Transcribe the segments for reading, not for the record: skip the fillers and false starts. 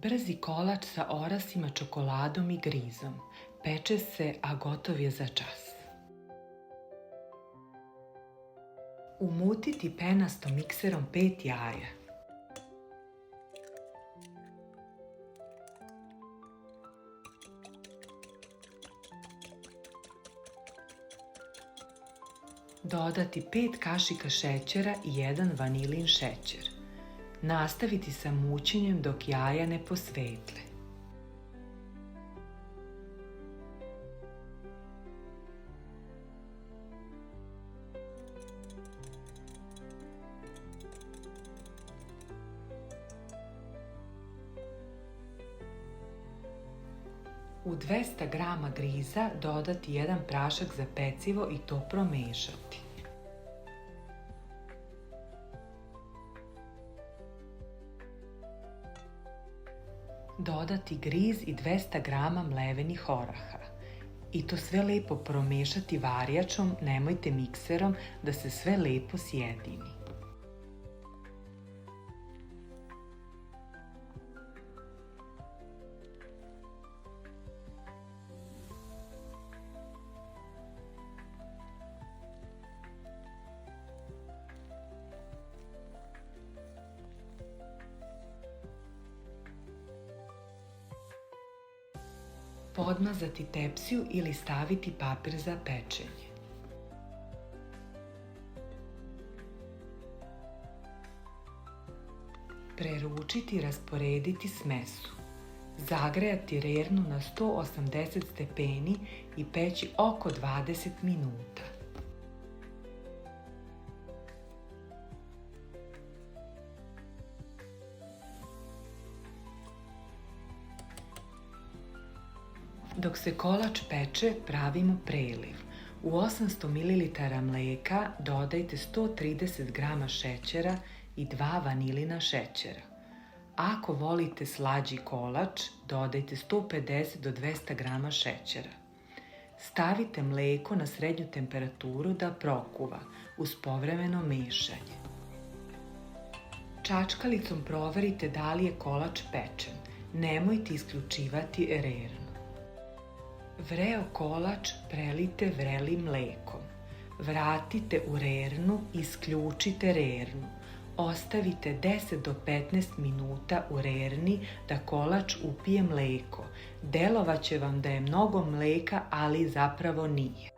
Brzi kolač sa orasima, čokoladom i grizom. Peče se, a gotov je za čas. Umutiti penastom mikserom 5 jaja. Dodati 5 kašika šećera i 1 vanilin šećer. Nastaviti sa mućenjem dok jaja ne posvetle. U 200 grama griza dodati 1 prašak za pecivo i to promešati. Dodati griz i 200 grama mlevenih oraha. I to sve lepo promešati varjačom, nemojte mikserom, da se sve lepo sjedini. Podmazati tepsiju ili staviti papir za pečenje. Preručiti i rasporediti smesu. Zagrejati rernu na 180 stepeni i peći oko 20 minuta. Dok se kolač peče, pravimo preliv. U 800 ml mleka dodajte 130 g šećera i 2 vanilina šećera. Ako volite slađi kolač, dodajte 150 do 200 g šećera. Stavite mleko na srednju temperaturu da prokuva uz povremeno mešanje. Čačkalicom proverite da li je kolač pečen. Nemojte isključivati rernu. Vreo kolač prelijte vrelim mlekom. Vratite u rernu i isključite rernu. Ostavite 10 do 15 minuta u rerni da kolač upije mleko. Delovaće vam da je mnogo mleka, ali zapravo nije.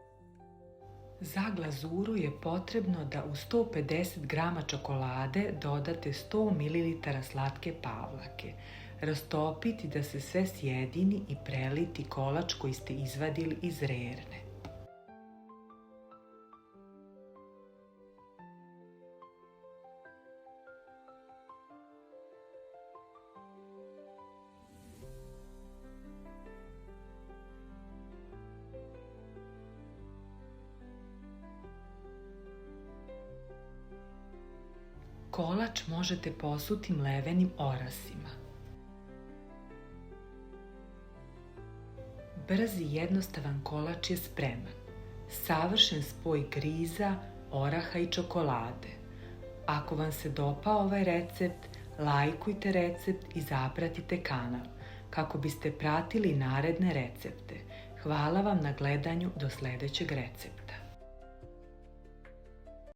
Za glazuru je potrebno da u 150 g čokolade dodate 100 ml slatke pavlake. Rastopiti da se sve sjedini i preliti kolač koji ste izvadili iz rerne. Kolač možete posuti mlevenim orasima. Brzi i jednostavan kolač je spreman. Savršen spoj griza, oraha i čokolade. Ako vam se dopao ovaj recept, lajkujte recept i zapratite kanal kako biste pratili naredne recepte. Hvala vam na gledanju do sljedećeg recepta.